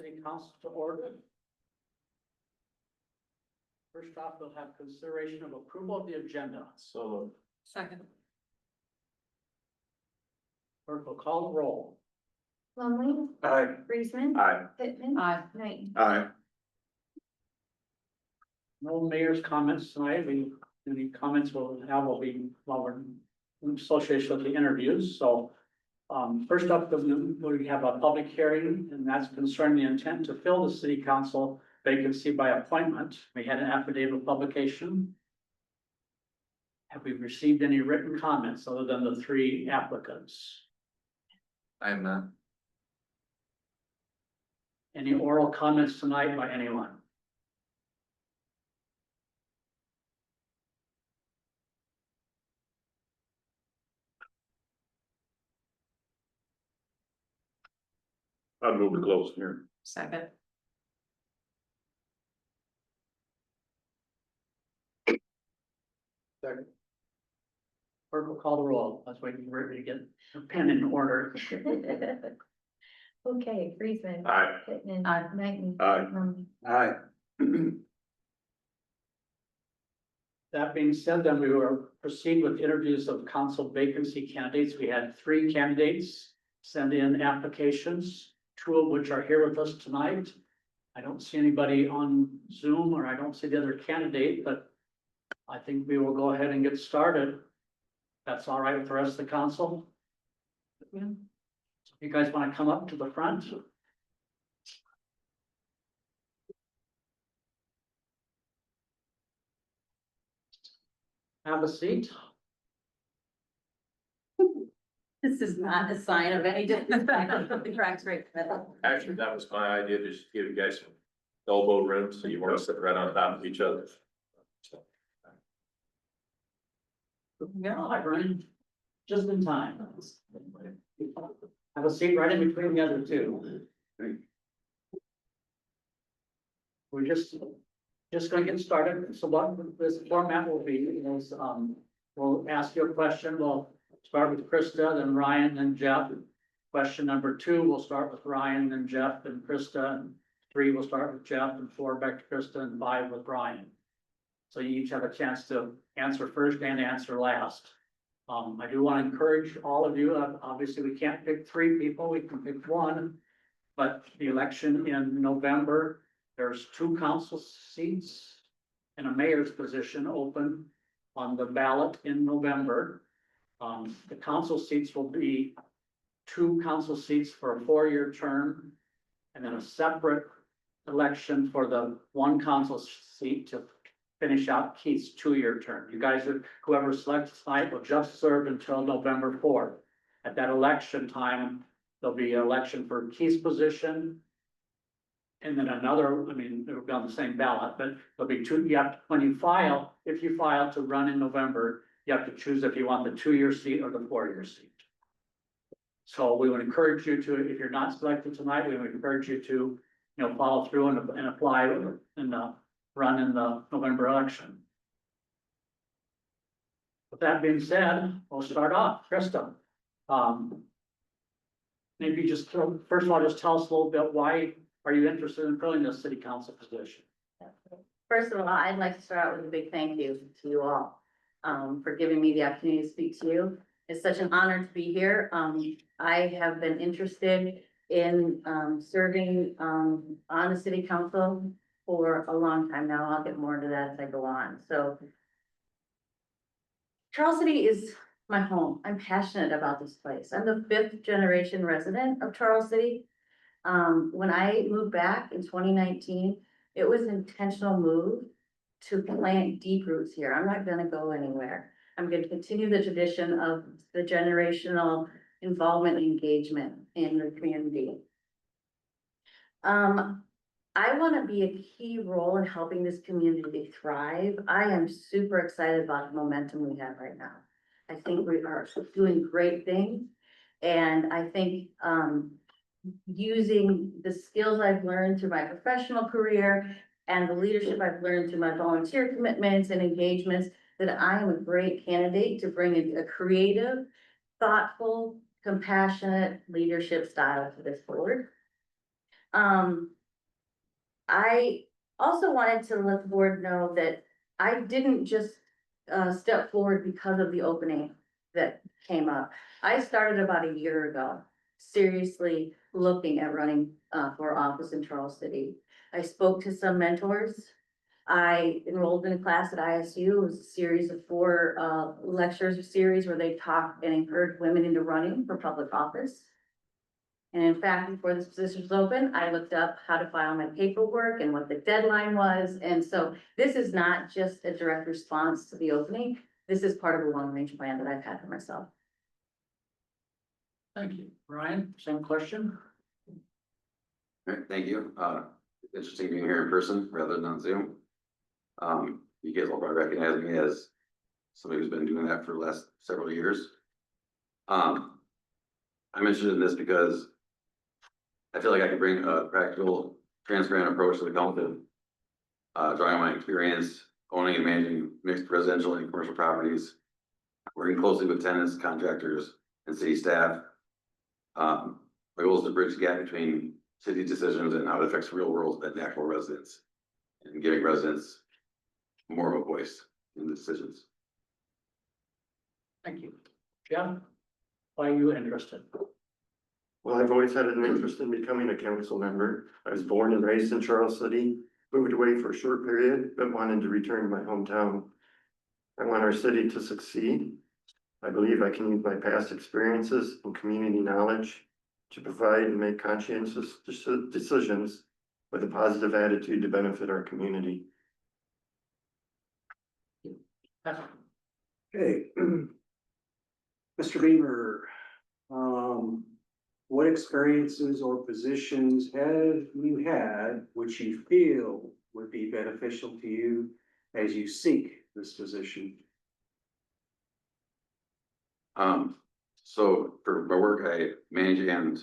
City Council to order. First off, we'll have consideration of approval of the agenda. So Second. Clerk will call the roll. Longley, aye. Friesman. Aye. Pittman. Aye. Knight. Aye. No mayor's comments tonight. Any comments will be while we're in association with the interviews. So first up, we have a public hearing, and that's concerning the intent to fill the city council vacancy by appointment. We had an affidavit of publication. Have we received any written comments other than the 3 applicants? I am not. Any oral comments tonight by anyone? I'd move to close here. Second. Second. Clerk will call the roll. That's waiting for everybody to get a pen in order. Okay, Friesman. Aye. Pittman. Aye. Knight. Aye. Longley. Aye. That being said, then we will proceed with interviews of council vacancy candidates. We had 3 candidates send in applications, 2 of which are here with us tonight. I don't see anybody on Zoom, or I don't see the other candidate, but I think we will go ahead and get started. That's all right with the rest of the council? Yeah. You guys want to come up to the front? Have a seat. This is not a sign of any disrespect. The cracks right. Actually, that was my idea, just to give you guys some elbow room, so you weren't sitting right on top of each other. Yeah, hi, Brian. Just in time. Have a seat right in between the other 2. We're just gonna get started. So what this format will be is, we'll ask you a question. We'll start with Krista, then Ryan, then Jeff. Question number 2, we'll start with Ryan, then Jeff, and Krista. And 3, we'll start with Jeff, and 4 back to Krista, and 5 with Ryan. So you each have a chance to answer first and answer last. I do want to encourage all of you, obviously we can't pick 3 people, we can pick 1. But the election in November, there's 2 council seats and a mayor's position open on the ballot in November. The council seats will be 2 council seats for a 4-year term, and then a separate election for the 1 council seat to finish out Keith's 2-year term. You guys, whoever selects tonight will just serve until November 4th. At that election time, there'll be an election for Keith's position. And then another, I mean, it'll be on the same ballot, but there'll be 2, you have to, when you file, if you file to run in November, you have to choose if you want the 2-year seat or the 4-year seat. So we would encourage you to, if you're not selected tonight, we would encourage you to, follow through and apply and run in the November election. With that being said, we'll start off. Krista. Maybe just, first of all, just tell us a little bit, why are you interested in filling this city council position? First of all, I'd like to start out with a big thank you to you all for giving me the opportunity to speak to you. It's such an honor to be here. I have been interested in serving on the city council for a long time now. I'll get more into that as I go on. So Charles City is my home. I'm passionate about this place. I'm the 5th generation resident of Charles City. When I moved back in 2019, it was an intentional move to plant deep roots here. I'm not gonna go anywhere. I'm gonna continue the tradition of the generational involvement and engagement in the community. I wanna be a key role in helping this community thrive. I am super excited about the momentum we have right now. I think we are doing great things. And I think, using the skills I've learned through my professional career and the leadership I've learned through my volunteer commitments and engagements, that I am a great candidate to bring a creative, thoughtful, compassionate leadership style to this board. I also wanted to let the board know that I didn't just step forward because of the opening that came up. I started about a year ago, seriously looking at running for office in Charles City. I spoke to some mentors. I enrolled in a class at ISU. It was a series of 4 lectures, a series where they talked and encouraged women into running for public office. And in fact, before this position was open, I looked up how to file my paperwork and what the deadline was. And so this is not just a direct response to the opening. This is part of a long-range plan that I've had for myself. Thank you. Ryan, same question? All right, thank you. Interesting being here in person rather than on Zoom. You guys will probably recognize me as somebody who's been doing that for the last several years. I'm interested in this because I feel like I can bring a practical, transparent approach to the council. Drawing on my experience owning and managing mixed residential and commercial properties, working closely with tenants, contractors, and city staff. My goal is to bridge the gap between city decisions and how it affects real world and actual residents, and giving residents more of a voice in the decisions. Thank you. Jeff, why are you interested? Well, I've always had an interest in becoming a council member. I was born and raised in Charles City, moved away for a short period, but wanted to return to my hometown. I want our city to succeed. I believe I can use my past experiences and community knowledge to provide and make conscientious decisions with a positive attitude to benefit our community. Okay. Mr. Beamer, what experiences or positions have you had which you feel would be beneficial to you as you seek this position? So for my work, I manage and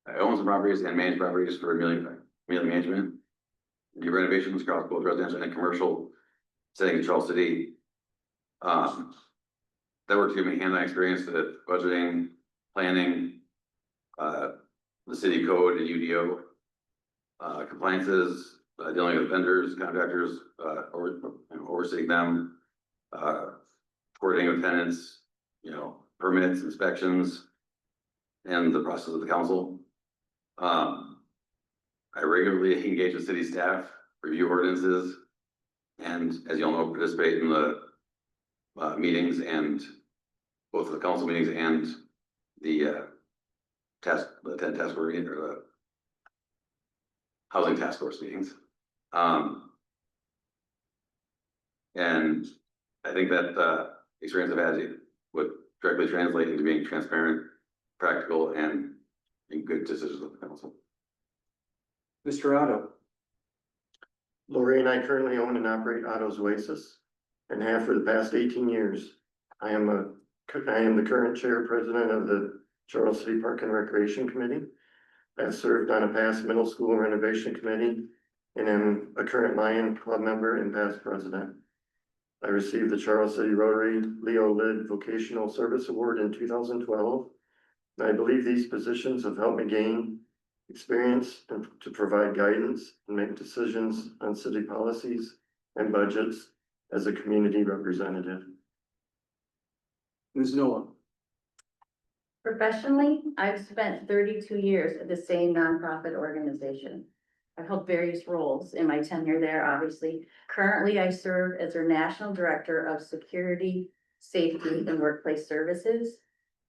I own some properties and manage properties for Amelia Management. Do renovations across both residential and commercial setting in Charles City. That work gave me hands-on experience with budgeting, planning, the city code and UDO, compliances, dealing with vendors, contractors, overseeing them, coordinating with tenants, permits, inspections, and the process of the council. I regularly engage with city staff, review ordinances, and as you all know, participate in the meetings and both the council meetings and the 10 task force or the housing task force meetings. And I think that experience I've had would directly translate into being transparent, practical, and in good decisions with the council. Mr. Otto, Lori and I currently own and operate Otto's Oasis and have for the past 18 years. I am the current chair president of the Charles City Park and Recreation Committee. I've served on a past middle school renovation committee and am a current Lion Club member and past president. I received the Charles City Rotary Leo Lid Vocational Service Award in 2012. And I believe these positions have helped me gain experience and to provide guidance and make decisions on city policies and budgets as a community representative. Ms. Noah, Professionally, I've spent 32 years at the same nonprofit organization. I've held various roles in my tenure there, obviously. Currently, I serve as their National Director of Security, Safety, and Workplace Services.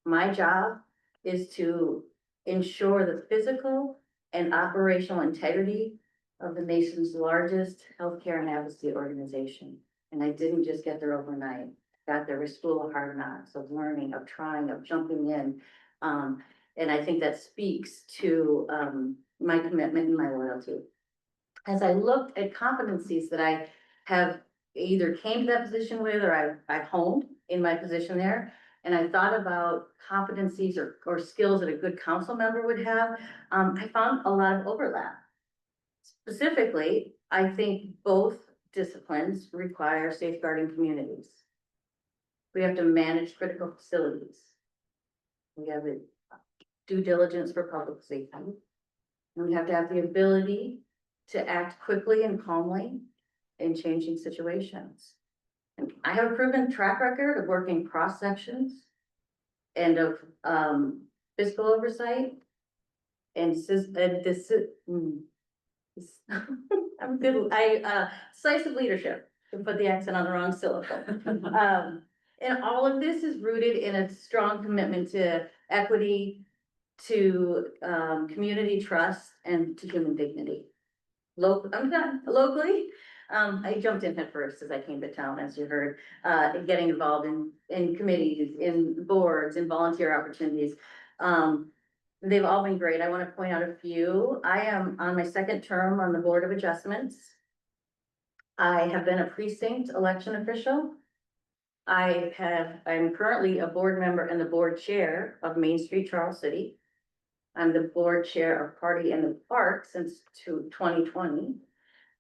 My job is to ensure the physical and operational integrity of the nation's largest healthcare and advocacy organization. And I didn't just get there overnight. Got there with school of hard knocks, of learning, of trying, of jumping in. And I think that speaks to my commitment and my loyalty. As I looked at competencies that I have either came to that position with or I honed in my position there, and I thought about competencies or skills that a good council member would have, I found a lot of overlap. Specifically, I think both disciplines require safeguarding communities. We have to manage critical facilities. We have a due diligence for public safety. And we have to have the ability to act quickly and calmly in changing situations. And I have a proven track record of working cross sections and of fiscal oversight. And this, I'm good, decisive leadership, to put the accent on the wrong syllable. And all of this is rooted in a strong commitment to equity, to community trust, and to human dignity. I'm not locally, I jumped in head first as I came to town, as you heard, getting involved in committees, in boards, in volunteer opportunities. They've all been great. I want to point out a few. I am on my second term on the Board of Adjustments. I have been a precinct election official. I'm currently a board member and the board chair of Main Street Charles City. I'm the board chair of Party in the Park since 2020.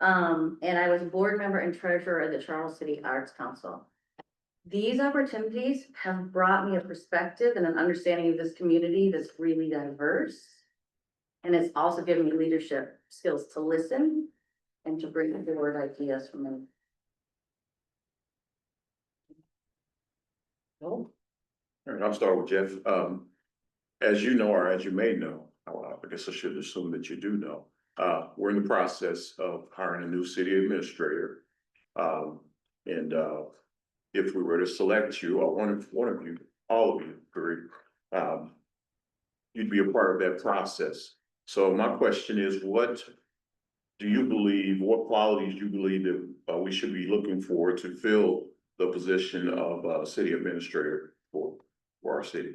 And I was a board member and treasurer of the Charles City Arts Council. These opportunities have brought me a perspective and an understanding of this community that's really diverse. And it's also given me leadership skills to listen and to bring forward ideas from them. No? All right, I'll start with Jeff. As you know, or as you may know, I guess I should assume that you do know, we're in the process of hiring a new city administrator. And if we were to select you, or one of you, all of you, you'd be a part of that process. So my question is, what qualities do you believe that we should be looking for to fill the position of city administrator for our city?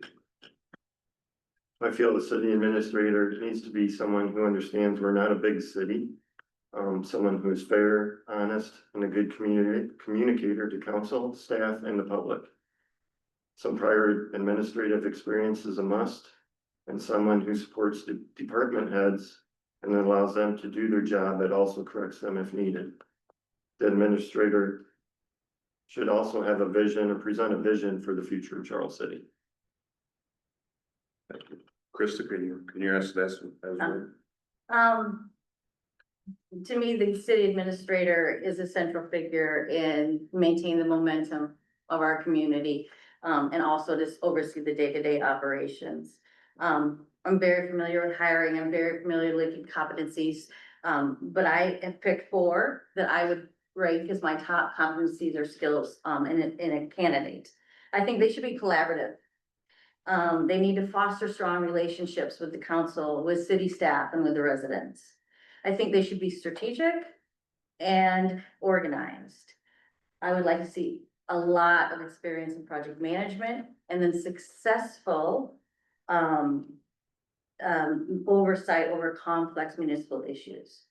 I feel the city administrator needs to be someone who understands we're not a big city. Someone who's fair, honest, and a good communicator to council, staff, and the public. Some prior administrative experience is a must, and someone who supports the department heads and then allows them to do their job, but also corrects them if needed. The administrator should also have a vision or present a vision for the future of Charles City. Thank you. Krista, can you answer that as well? To me, the city administrator is a central figure in maintaining the momentum of our community, and also to oversee the day-to-day operations. I'm very familiar with hiring, I'm very familiar with competencies, but I have picked 4 that I would rank as my top competencies or skills, in a candidate. I think they should be collaborative. They need to foster strong relationships with the council, with city staff, and with the residents. I think they should be strategic and organized. I would like to see a lot of experience in project management and then successful oversight over complex municipal issues.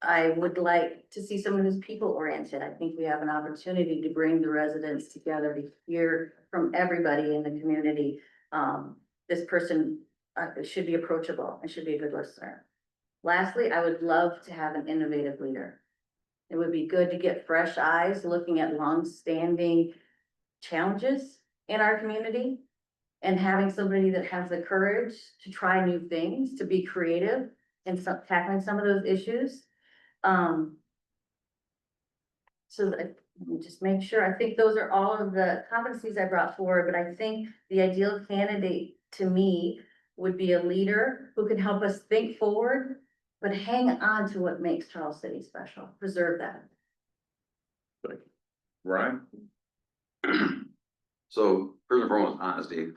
I would like to see someone who's people oriented. I think we have an opportunity to bring the residents together, to hear from everybody in the community. This person should be approachable and should be a good listener. Lastly, I would love to have an innovative leader. It would be good to get fresh eyes looking at long-standing challenges in our community and having somebody that has the courage to try new things, to be creative in tackling some of those issues. So that, just make sure, I think those are all of the competencies I brought forward, but I think the ideal candidate to me would be a leader who can help us think forward, but hang on to what makes Charles City special, preserve that. Ryan? So first and foremost, honesty.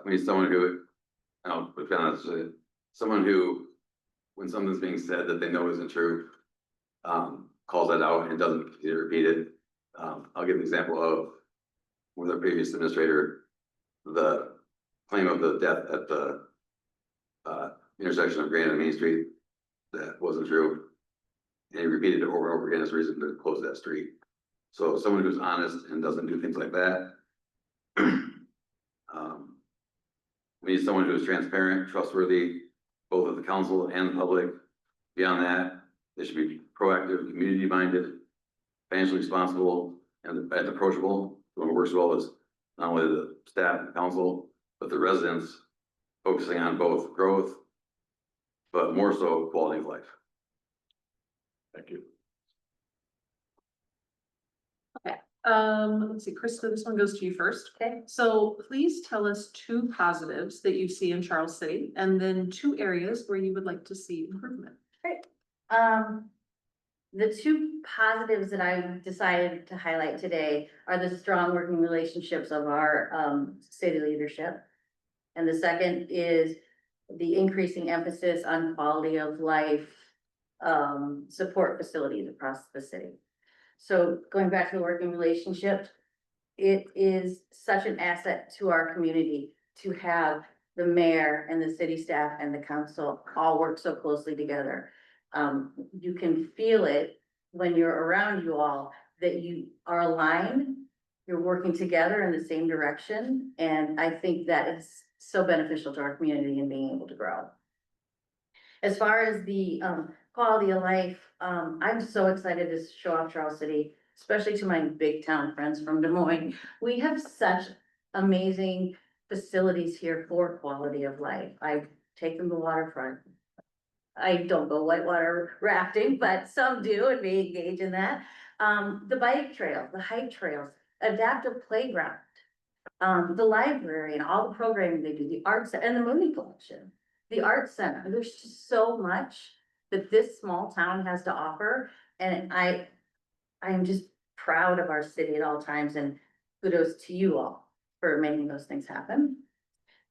We need someone who, someone who, when something's being said that they know isn't true, calls that out and doesn't repeat it. I'll give an example of with our previous administrator, the claim of the death at the intersection of Grand and Main Street. That wasn't true. And he repeated it over and over again as a reason to close that street. So someone who's honest and doesn't do things like that. We need someone who is transparent, trustworthy, both of the council and the public. Beyond that, they should be proactive, community-minded, financially responsible, and approachable. Someone who works well as not only the staff and council, but the residents, focusing on both growth but more so quality of life. Thank you. Let's see, Krista, this one goes to you first. Okay. So please tell us two positives that you see in Charles City and then two areas where you would like to see improvement. Um, the two positives that I decided to highlight today are the strong working relationships of our, city leadership. And the second is the increasing emphasis on quality of life, support facilities across the city. So going back to the working relationship, it is such an asset to our community to have the mayor and the city staff and the council all work so closely together. You can feel it when you're around you all, that you are aligned, you're working together in the same direction, and I think that is so beneficial to our community and being able to grow. As far as the quality of life, I'm so excited to show off Charles City, especially to my big town friends from Des Moines. We have such amazing facilities here for quality of life. I take them to waterfront. I don't go whitewater rafting, but some do and may engage in that. The bike trail, the hike trails, adaptive playground, the library and all the programming they do, the arts and the movie collection, the art center. There's just so much that this small town has to offer. And I am just proud of our city at all times, and kudos to you all for making those things happen.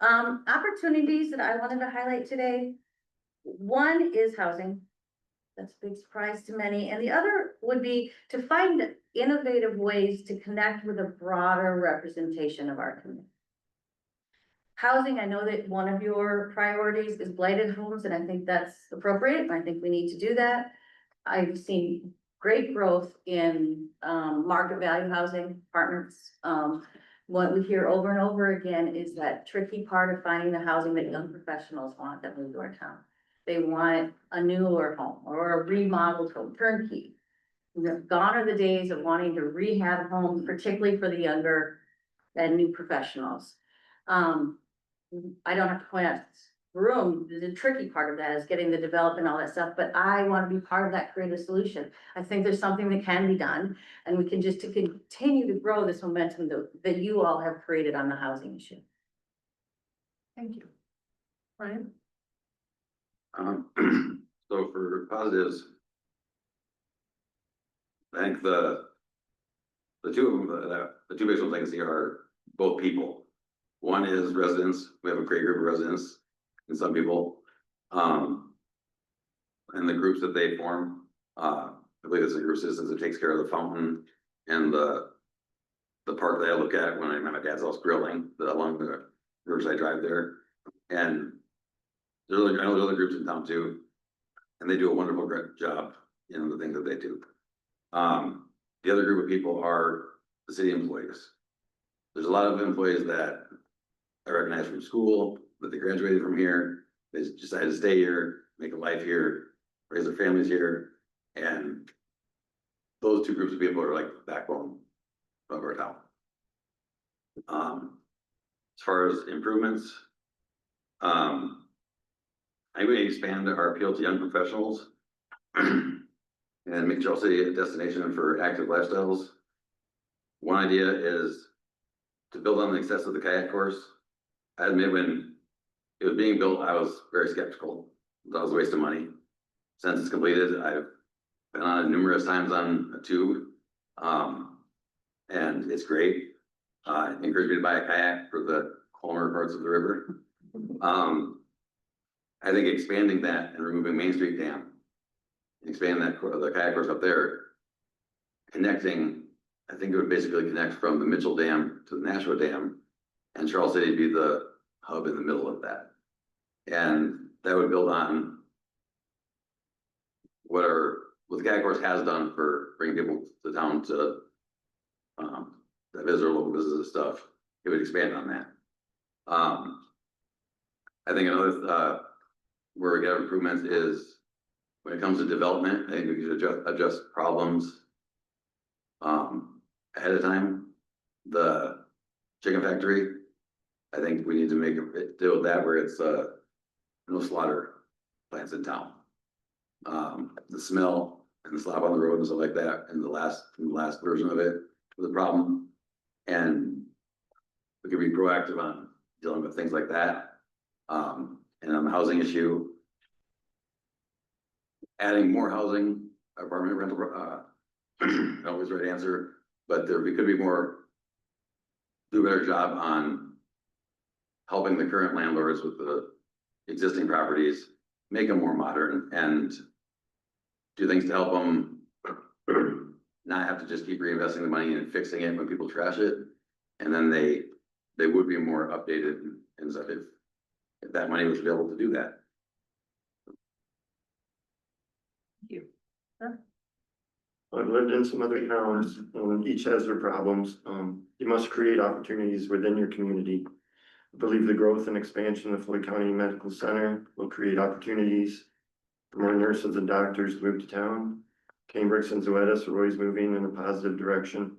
Opportunities that I wanted to highlight today. One is housing. That's a big surprise to many. And the other would be to find innovative ways to connect with a broader representation of our community. Housing, I know that one of your priorities is blighted homes, and I think that's appropriate, and I think we need to do that. I've seen great growth in market value housing partners. What we hear over and over again is that tricky part of finding the housing that young professionals want that move to our town. They want a newer home or a remodeled home, turnkey. Gone are the days of wanting to rehab homes, particularly for the younger and new professionals. I don't have to point out room, the tricky part of that is getting the development, all that stuff, but I want to be part of that creative solution. I think there's something that can be done, and we can just to continue to grow this momentum that you all have created on the housing issue. Thank you. Ryan? So for positives, I think the two biggest ones I can see are both people. One is residents. We have a great group of residents and some people, and the groups that they form. I believe it's a group of citizens that takes care of the fountain and the park that I look at when I'm at my dad's house grilling, along the Riverside Drive there. And I know there's other groups in town too, and they do a wonderful job in the things that they do. The other group of people are the city employees. There's a lot of employees that I recognize from school, that they graduated from here, they decided to stay here, make a life here, raise their families here, and those two groups of people are like the backbone of our town. As far as improvements, I would expand our appeal to young professionals and make Charles City a destination for active lifestyles. One idea is to build on the success of the kayak course. I admit when it was being built, I was very skeptical. That was a waste of money. Since it's completed, I've been on it numerous times on a tube. And it's great. It encouraged me to buy a kayak for the calmer parts of the river. I think expanding that and removing Main Street Dam, expanding the kayak course up there, connecting, I think it would basically connect from the Mitchell Dam to the Nashua Dam, and Charles City would be the hub in the middle of that. And that would build on what the kayak course has done for bringing people to town to that visit our local businesses and stuff. It would expand on that. I think another where we get improvements is when it comes to development. I think we should adjust problems ahead of time. The chicken factory, I think we need to make a deal with that where it's no slaughter plants in town. The smell and the slop on the road and stuff like that, and the last version of it was a problem. And we could be proactive on dealing with things like that. And on the housing issue, adding more housing, apartment rental, not always the right answer, but there could be more, do a better job on helping the current landlords with the existing properties, make them more modern and do things to help them not have to just keep reinvesting the money and fixing it when people trash it. And then they would be more updated and stuff if that money was available to do that. I've lived in some other towns, and each has their problems. You must create opportunities within your community. I believe the growth and expansion of Floyd County Medical Center will create opportunities for more nurses and doctors to move to town. Cambridge and Zoetis are always moving in a positive direction.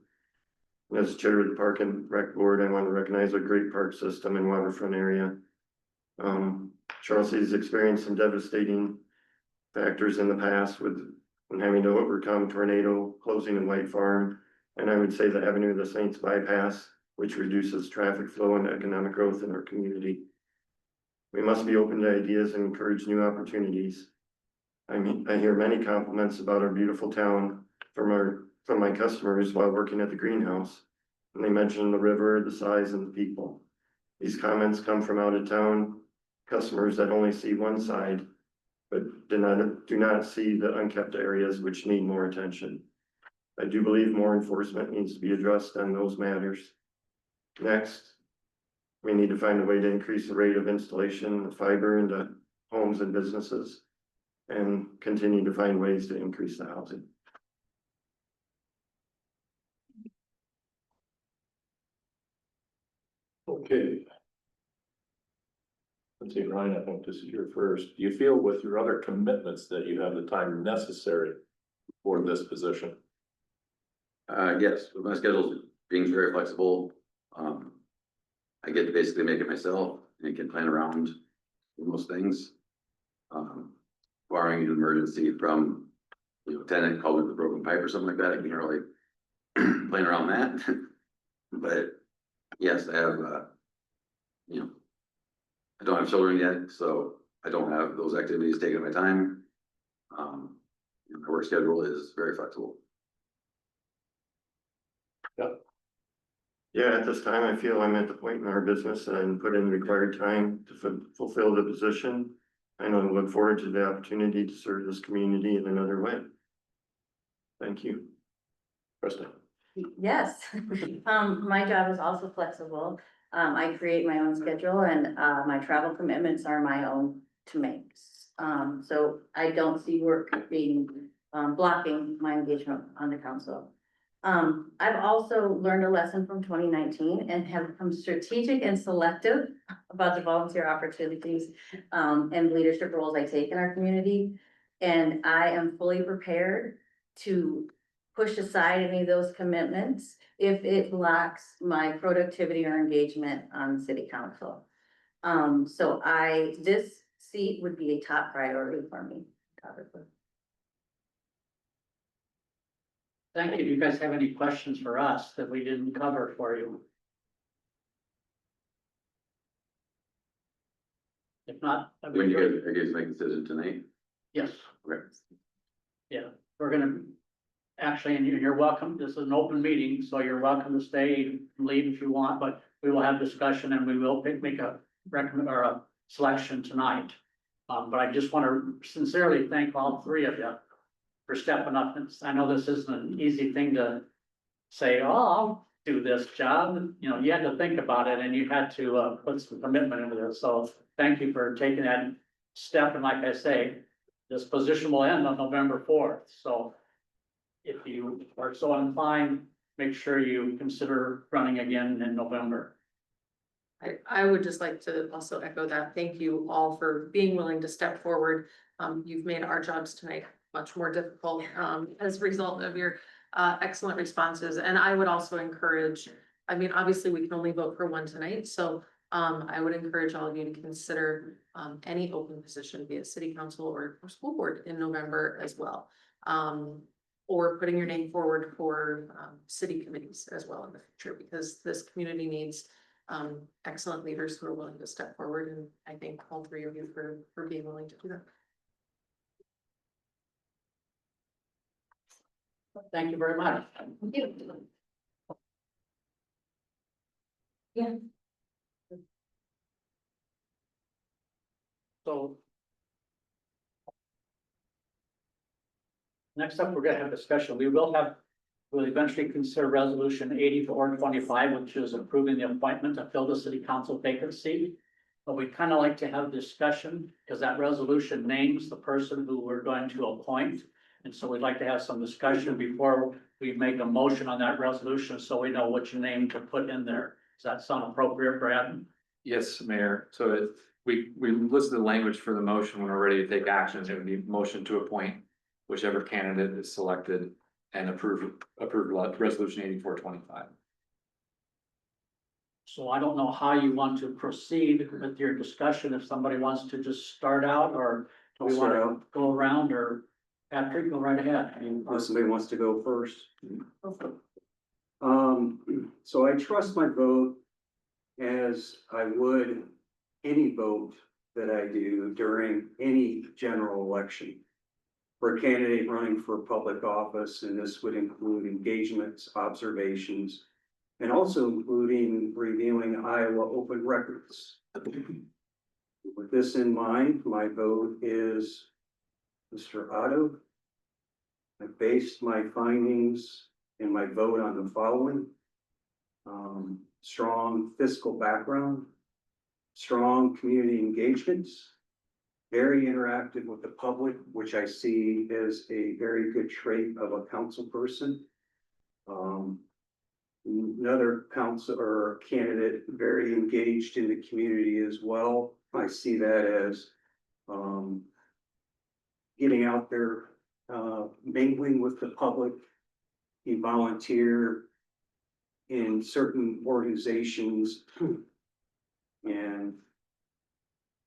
And as chair of the Park and Rec Board, I want to recognize a great park system and waterfront area. Charles City's experienced some devastating factors in the past with when having to overcome tornado, closing in White Farm, and I would say the Avenue of the Saints bypass, which reduces traffic flow and economic growth in our community. We must be open to ideas and encourage new opportunities. I hear many compliments about our beautiful town from my customers while working at the greenhouse. And they mention the river, the size, and the people. These comments come from out of town customers that only see one side, but do not see the unkept areas which need more attention. I do believe more enforcement needs to be addressed on those matters. Next, we need to find a way to increase the rate of installation of fiber into homes and businesses and continue to find ways to increase the housing. Okay. Let's see, Ryan, I think this is your first. Do you feel with your other commitments that you have the time necessary for this position? Yes, with my schedule being very flexible, I get to basically make it myself and can plan around most things. Barring an emergency from, tenant called with a broken pipe or something like that, I can really plan around that. But yes, I have, I don't have children yet, so I don't have those activities taking my time. My work schedule is very flexible. Yeah, at this time, I feel I'm at the point in our business that I can put in the required time to fulfill the position. And I look forward to the opportunity to serve this community in another way. Thank you. Krista? Yes, my job is also flexible. I create my own schedule and, my travel commitments are my own to make. So I don't see work being, blocking my engagement on the council. I've also learned a lesson from 2019 and have become strategic and selective about the volunteer opportunities, and leadership roles I take in our community. And I am fully prepared to push aside any of those commitments if it blocks my productivity or engagement on city council. So this seat would be a top priority for me. Thank you. Do you guys have any questions for us that we didn't cover for you? If not, When you guys make a decision tonight? yes, Okay. yeah, we're gonna, actually, and you're welcome, this is an open meeting, so you're welcome to stay and leave if you want, but we will have discussion and we will make a recommend or a selection tonight. But I just want to sincerely thank all three of you for stepping up. I know this isn't an easy thing to say, oh, I'll do this job. You had to think about it and you had to put some commitment into this. So thank you for taking that step. And like I say, this position will end on November 4th. So if you are so inclined, make sure you consider running again in November. I would just like to also echo that. Thank you all for being willing to step forward. You've made our jobs tonight much more difficult, as a result of your, excellent responses. And I would also encourage, I mean, obviously we can only vote for one tonight, so I would encourage all of you to consider, any open position via city council or school board in November as well. Or putting your name forward for, city committees as well in the future, because this community needs, excellent leaders who are willing to step forward, and I thank all three of you for being willing to do that. Thank you very much. Yeah. So. Next up, we're gonna have discussion. We'll eventually consider resolution 8425, which is approving the appointment to fill the city council vacancy. But we'd kind of like to have discussion, because that resolution names the person who we're going to appoint. And so we'd like to have some discussion before we make a motion on that resolution, so we know which name to put in there. Does that sound appropriate, Brad? Yes, Mayor. So we listed the language for the motion when we're ready to take actions. It would be motion to appoint whichever candidate is selected and approve resolution 8425. So I don't know how you want to proceed with your discussion, if somebody wants to just start out, or do we I'll want start to out. go around, or Patrick, go right ahead. Unless somebody wants to go first. So I trust my vote as I would any vote that I do during any general election for a candidate running for public office, and this would include engagements, observations, and also including reviewing Iowa open records. With this in mind, my vote is Mr. Otto. I based my findings and my vote on the following. Strong fiscal background, strong community engagements, very interactive with the public, which I see as a very good trait of a council person. Another council or candidate very engaged in the community as well. I see that as getting out there, mingling with the public. He volunteer in certain organizations, and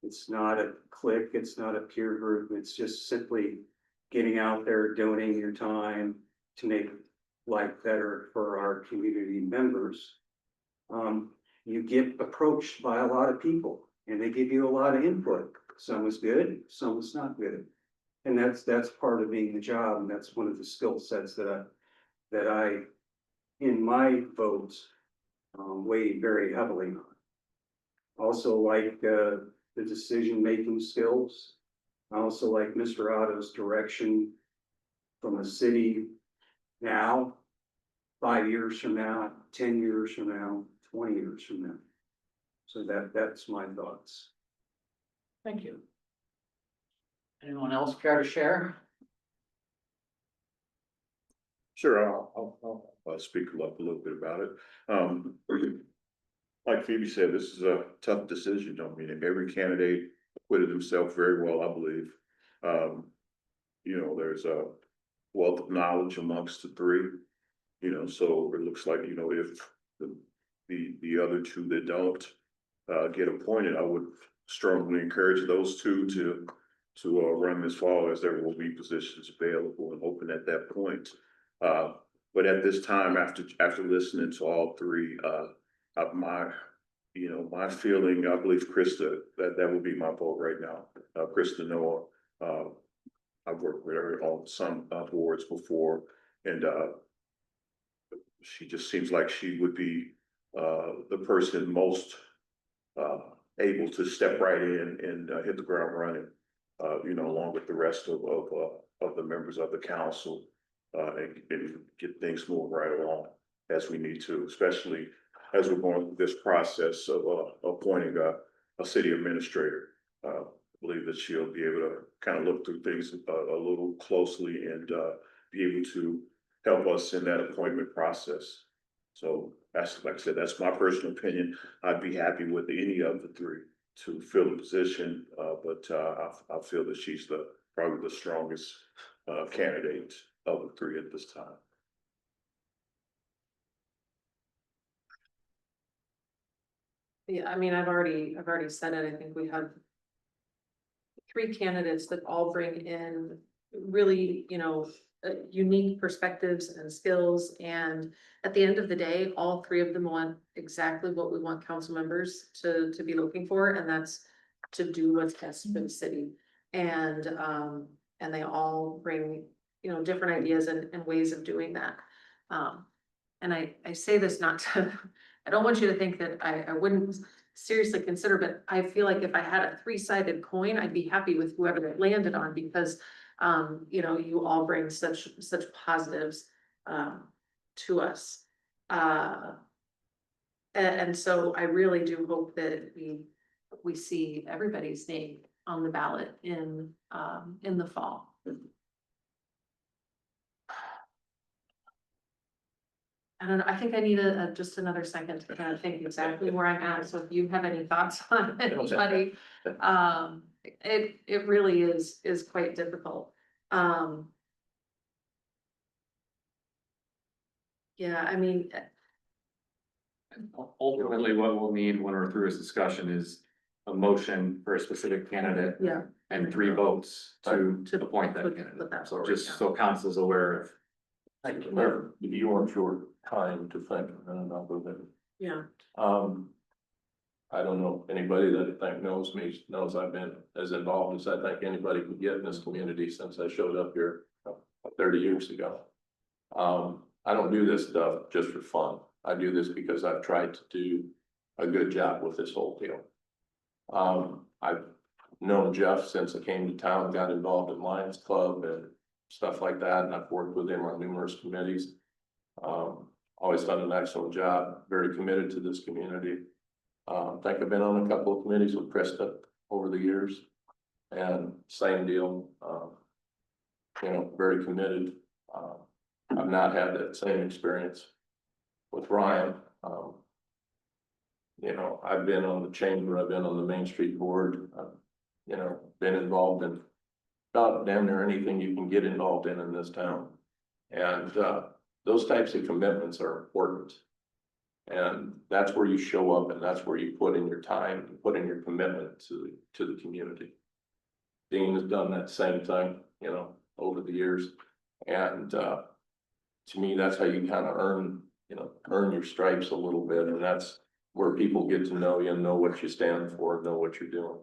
it's not a clique, it's not a peer group, it's just simply getting out there, donating your time to make life better for our community members. You get approached by a lot of people and they give you a lot of input. Some is good, some is not good. And that's part of being the job, and that's one of the skill sets that I in my votes weigh very heavily on. Also like the decision-making skills. I also like Mr. Otto's direction from a city now, 5 years from now, 10 years from now, 20 years from now. So that's my thoughts. Thank you. Anyone else care to share? Sure, I'll speak up a little bit about it. Like Phoebe said, this is a tough decision. I mean, every candidate acquitted himself very well, I believe. There's a wealth of knowledge amongst the three, so it looks like, if the other two that don't get appointed, I would strongly encourage those two to run this fall, as there will be positions available and open at that point. But at this time, after listening to all three, my feeling, I believe Krista, that would be my vote right now. Krista Noah, I've worked with her on some boards before, and she just seems like she would be the person most able to step right in and hit the ground running, along with the rest of the members of the council, and get things moving right along as we need to, especially as we're going through this process of appointing a city administrator. I believe that she'll be able to kind of look through things a little closely and be able to help us in that appointment process. So that's, like I said, that's my personal opinion. I'd be happy with any of the three to fill the position, but I feel that she's probably the strongest candidate of the three at this time. Yeah, I mean, I've already said it. I think we have three candidates that all bring in really, unique perspectives and skills. And at the end of the day, all three of them want exactly what we want council members to be looking for, and that's to do what's best for the city. And they all bring, different ideas and ways of doing that. And I say this not to, I don't want you to think that I wouldn't seriously consider, but I feel like if I had a three-sided coin, I'd be happy with whoever it landed on, because you all bring such positives to us. And so I really do hope that we see everybody's name on the ballot in the fall. I don't know, I think I need just another second to kind of think exactly where I'm at, so if you have any thoughts on anybody, it really is quite difficult. Yeah, I mean, Ultimately, what we'll need when we're through this discussion is a motion for a specific candidate yeah, and 3 votes to To appoint that put candidate. that So forward, just yeah. so council's aware of. Thank you. Where you want your time to think, and I'll go there. yeah, I don't know, anybody that I think knows me, knows I've been as involved as I think anybody could get in this community since I showed up here 30 years ago. I don't do this stuff just for fun. I do this because I've tried to do a good job with this whole deal. I've known Jeff since I came to town, got involved in Lions Club and stuff like that, and I've worked with him on numerous committees. Always done an excellent job, very committed to this community. I think I've been on a couple of committees with Krista over the years, and same deal, very committed. I've not had that same experience with Ryan. I've been on the chamber, I've been on the Main Street board, been involved in about damn near anything you can get involved in this town. And, those types of commitments are important. And that's where you show up, and that's where you put in your time, and put in your commitment to the community. Dean has done that same thing, over the years. And, to me, that's how you kind of earn your stripes a little bit, and that's where people get to know you and know what you stand for, know what you're doing.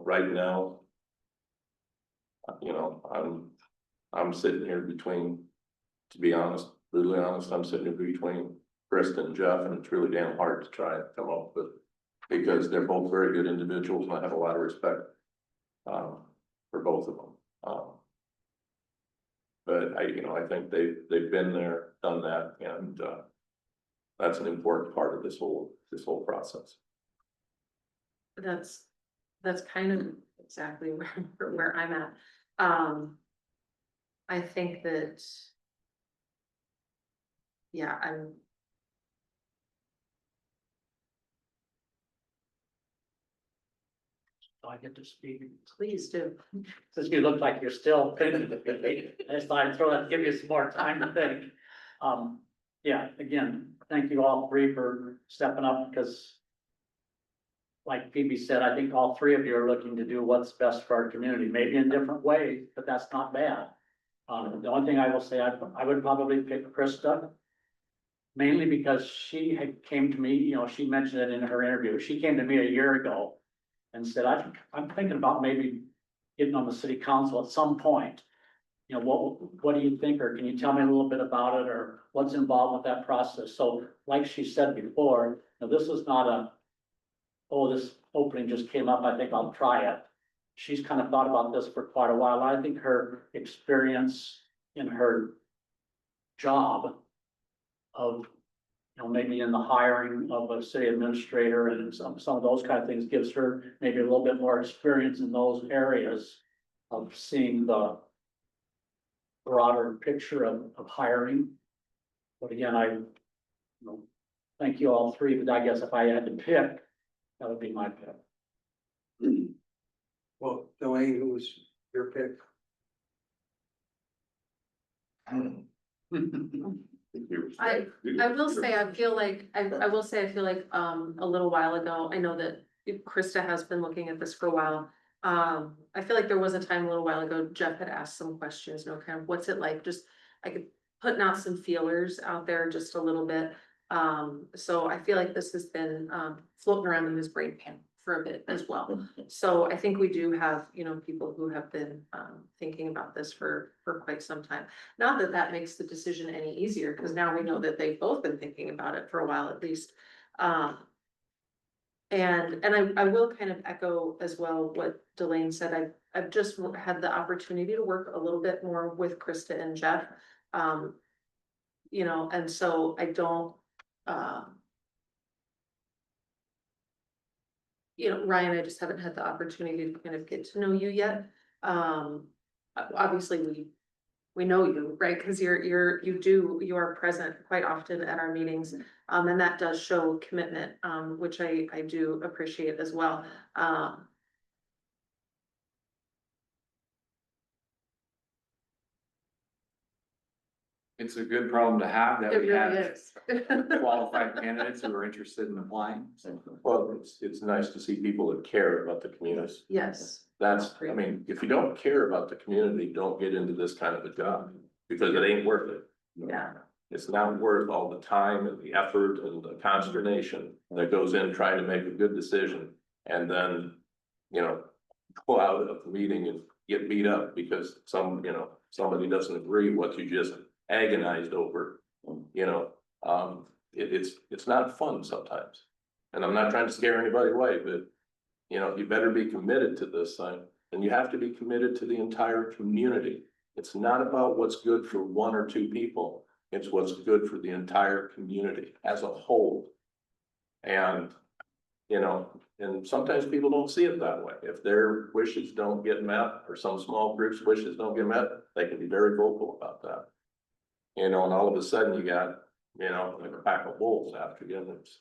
Right now, I'm sitting here between, to be honest, brutally honest, I'm sitting here between Krista and Jeff, and it's really damn hard to try and come up with, because they're both very good individuals, and I have a lot of respect for both of them. But I think they've been there, done that, and that's an important part of this whole process. that's kind of exactly where I'm at. I think that, yeah, So I get to speak. please do. Since you look like you're still thinking, I just thought I'd throw that, give you some more time to think. Yeah, again, thank you all three for stepping up, because like Phoebe said, I think all three of you are looking to do what's best for our community, maybe in different ways, but that's not bad. The only thing I will say, I would probably pick Krista, mainly because she came to me, she mentioned it in her interview. She came to me a year ago and said, I'm thinking about maybe getting on the city council at some point. What do you think, or can you tell me a little bit about it, or what's involved with that process? So like she said before, this is not this opening just came up, I think I'll try it. She's kind of thought about this for quite a while. I think her experience in her job of, maybe in the hiring of a city administrator and some of those kind of things gives her maybe a little bit more experience in those areas of seeing the broader picture of hiring. But again, I thank you all three, but I guess if I had to pick, that would be my pick. Well, Delaney, who was your pick? I will say, I feel like, I will say, I feel like, a little while ago, I know that Krista has been looking at this for a while. I feel like there was a time a little while ago, Jeff had asked some questions, you know, kind of, what's it like, just, I could putting out some feelers out there just a little bit. So I feel like this has been, floating around in his brain pan for a bit as well. So I think we do have, you know, people who have been, thinking about this for quite some time. Not that that makes the decision any easier, because now we know that they've both been thinking about it for a while at least. And I will kind of echo as well what Delane said. I've just had the opportunity to work a little bit more with Krista and Jeff. You know, and so I don't, you know, Ryan, I just haven't had the opportunity to kind of get to know you yet. Obviously, we know you, right? Because you are present quite often at our meetings. And that does show commitment, which I do appreciate as well. It's a good problem to have that It we really have is. qualified candidates who are interested in applying. Well, it's nice to see people that care about the community. Yes, That's, I mean, if you don't care about the community, don't get into this kind of a job, because it ain't worth it. yeah. It's not worth all the time and the effort and the consternation that goes in trying to make a good decision. And then, you know, go out of the meeting and get beat up because somebody doesn't agree with what you just agonized over. You know, it's not fun sometimes. And I'm not trying to scare anybody away, but you know, you better be committed to this thing, and you have to be committed to the entire community. It's not about what's good for one or two people. It's what's good for the entire community as a whole. And, you know, and sometimes people don't see it that way. If their wishes don't get met, or some small group's wishes don't get met, they can be very vocal about that. You know, and all of a sudden you got, you know, like a pack of wolves after you. And it's,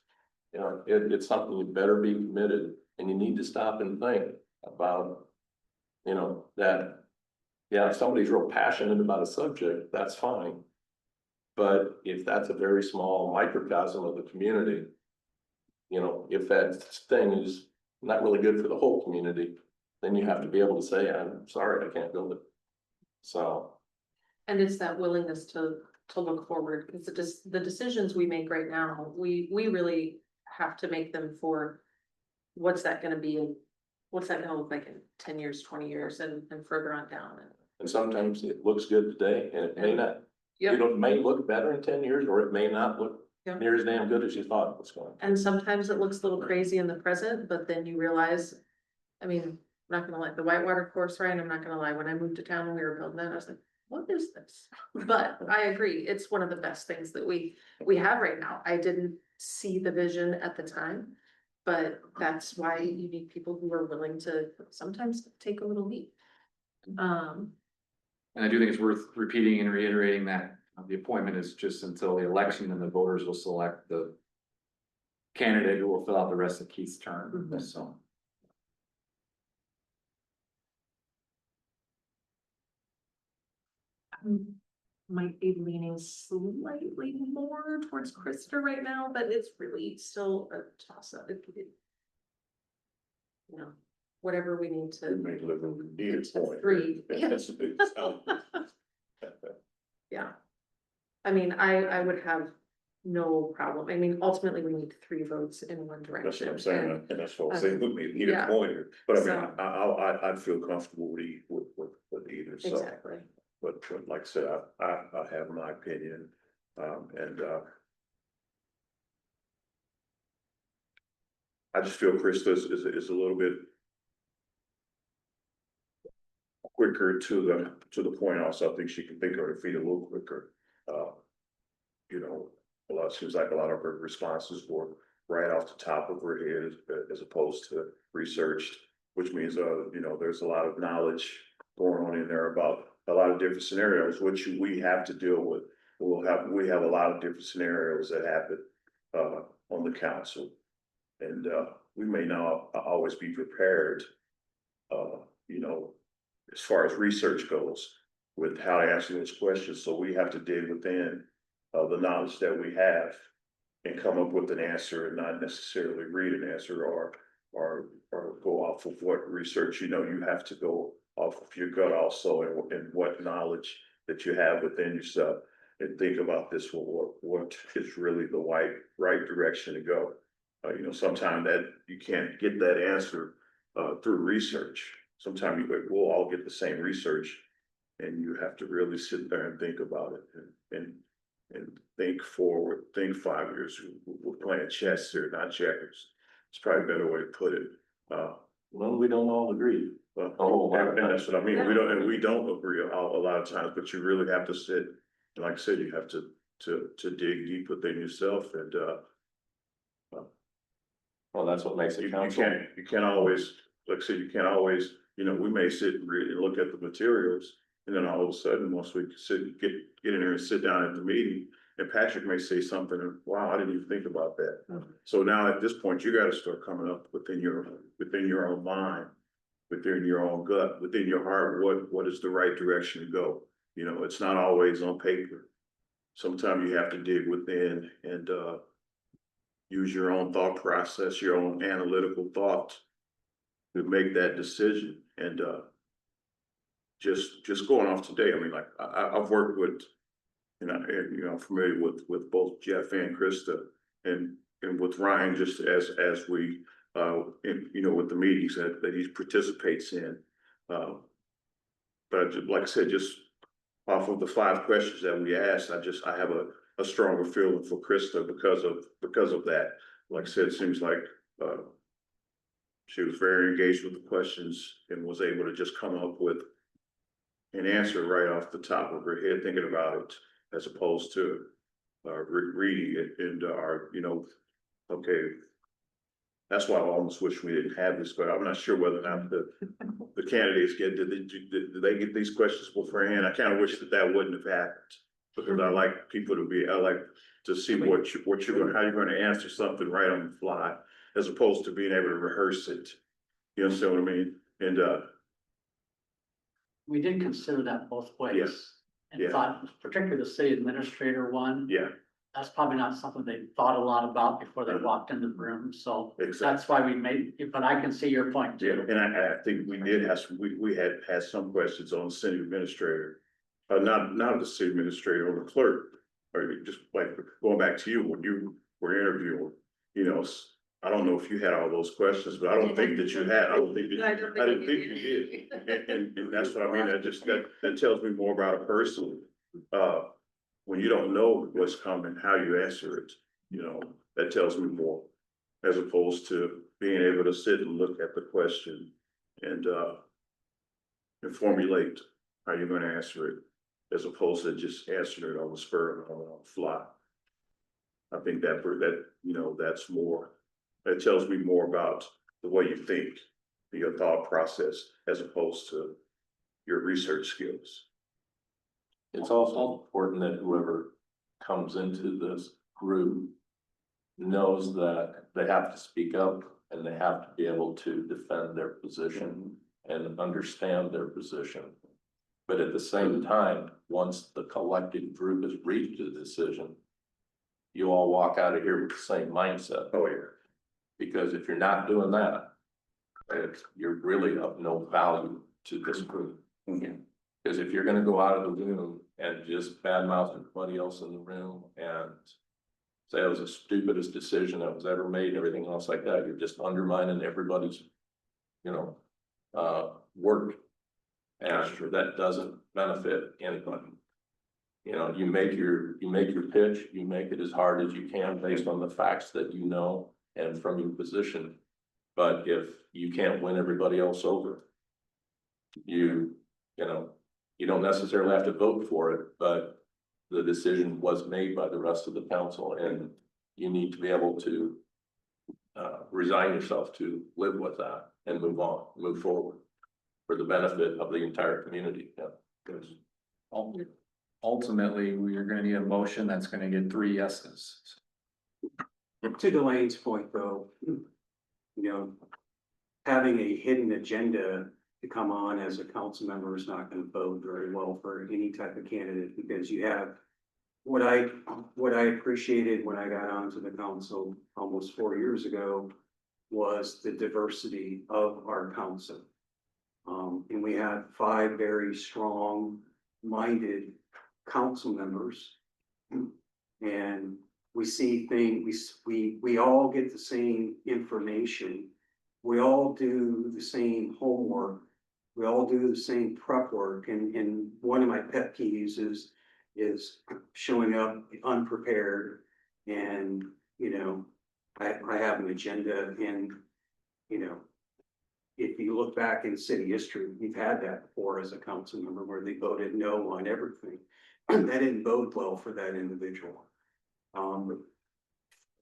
you know, it's something you better be committed, and you need to stop and think about, you know, that, yeah, if somebody's real passionate about a subject, that's fine. But if that's a very small microcosm of the community, you know, if that thing is not really good for the whole community, then you have to be able to say, I'm sorry, I can't build it. So. And it's that willingness to look forward, because the decisions we make right now, we really have to make them for what's that gonna be, and what's that gonna look like in 10 years, 20 years, and further on down. And sometimes it looks good today, and it may not. Yep. You know, it may look better in 10 years, or it may not look Yep. near as damn good as you thought it was going. And sometimes it looks a little crazy in the present, but then you realize, I mean, I'm not gonna lie, the Whitewater course, Ryan, I'm not gonna lie, when I moved to town and we were building that, I was like, what is this? But I agree, it's one of the best things that we have right now. I didn't see the vision at the time, but that's why you need people who are willing to sometimes take a little leap. And I do think it's worth repeating and reiterating that the appointment is just until the election, and the voters will select the candidate who will fill out the rest of Keith's term, so. Might be leaning slightly more towards Krista right now, but it's really still a toss up. You know, whatever we need to. Make a little near point. Three. That's a big challenge. Yeah. I mean, I would have no problem. I mean, ultimately, we need 3 votes in one direction. That's what I'm saying, and that's what I'm saying, we may need Yeah. a pointer, but I mean, So- I'd feel comfortable with either, so. Exactly. But like I said, I have my opinion, and, I just feel Krista is a little bit quicker to the point also. I think she can think on her feet a little quicker. You know, seems like a lot of her responses were right off the top of her head as opposed to researched, which means, you know, there's a lot of knowledge going on in there about a lot of different scenarios, which we have to deal with. We have a lot of different scenarios that happen on the council. And we may not always be prepared, you know, as far as research goes, with how to answer those questions. So we have to dig within the knowledge that we have and come up with an answer and not necessarily read an answer or go off of what research, you have to go off of your gut also and what knowledge that you have within yourself and think about this, what is really the right direction to go. Sometimes that you can't get that answer through research. Sometimes we'll all get the same research and you have to really sit there and think about it and think forward, think 5 years. We're playing chess here, not checkers. It's probably a better way to put it. Well, we don't all agree. And that's what I mean. We don't agree a lot of times, but you really have to sit, and like I said, you have to dig deep within yourself and, Well, that's what makes it you council. can't always, like I said, you can't always, we may sit and read and look at the materials. And then all of a sudden, once we get in there and sit down at the meeting, and Patrick may say something, and wow, I didn't even think about that. So now at this point, you gotta start coming up within your own mind, within your own gut, within your heart, what is the right direction to go? It's not always on paper. Sometimes you have to dig within and use your own thought process, your own analytical thought to make that decision. And just going off today, I mean, like I've worked with, I'm familiar with both Jeff and Krista and with Ryan, just as we with the meetings that he participates in. But like I said, just off of the 5 questions that we asked, I have a stronger feeling for Krista because of that. Like I said, it seems like she was very engaged with the questions and was able to just come up with an answer right off the top of her head, thinking about it, as opposed to reading it and okay. That's why I almost wish we didn't have this, but I'm not sure whether or not the candidates did they get these questions beforehand? I kind of wish that wouldn't have happened. Because I like to see how you're gonna answer something right on the fly, as opposed to being able to rehearse it. You understand what I mean? And We did consider that both ways. Yeah. And thought, particularly the city administrator one, yeah, that's probably not something they thought a lot about before they walked into the room, so exactly. that's why we made, but I can see your point Yeah, too. and I think we did have we had some questions on the city administrator. Not the city administrator or the clerk, or just like going back to you when you were interviewing, I don't know if you had all those questions, but I don't think that you had. I didn't think you did. And that's what I mean. That tells me more about a person. When you don't know what's coming, how you answer it, that tells me more. As opposed to being able to sit and look at the question and formulate how you're gonna answer it, as opposed to just answering it on the spur on the fly. I think that's more, that tells me more about the way you think, your thought process, as opposed to your research skills. It's also important that whoever comes into this group knows that they have to speak up and they have to be able to defend their position and understand their position. But at the same time, once the collective group has reached a decision, you all walk out of here with the same mindset. Oh, yeah. Because if you're not doing that, you're really of no value to this group. Because if you're gonna go out of the room and just badmouth everybody else in the room and say it was the stupidest decision that was ever made, everything else like that, you're just undermining everybody's, work. And that doesn't benefit anybody. You make your pitch, you make it as hard as you can based on the facts that you know and from your position. But if you can't win everybody else over, you don't necessarily have to vote for it, but the decision was made by the rest of the council, and you need to be able to resign yourself to live with that and move forward for the benefit of the entire community. Ultimately, we are gonna need a motion that's gonna get 3 yeses. To Delaine's point, though, having a hidden agenda to come on as a council member is not gonna bode very well for any type of candidate, because you have what I appreciated when I got onto the council almost 4 years ago was the diversity of our council. And we had 5 very strong-minded council members. And we see things, we all get the same information. We all do the same homework. We all do the same prep work. And one of my pet peeves is showing up unprepared. And, you know, I have an agenda and, you know, if you look back in city history, we've had that before as a council member where they voted no on everything. That didn't bode well for that individual.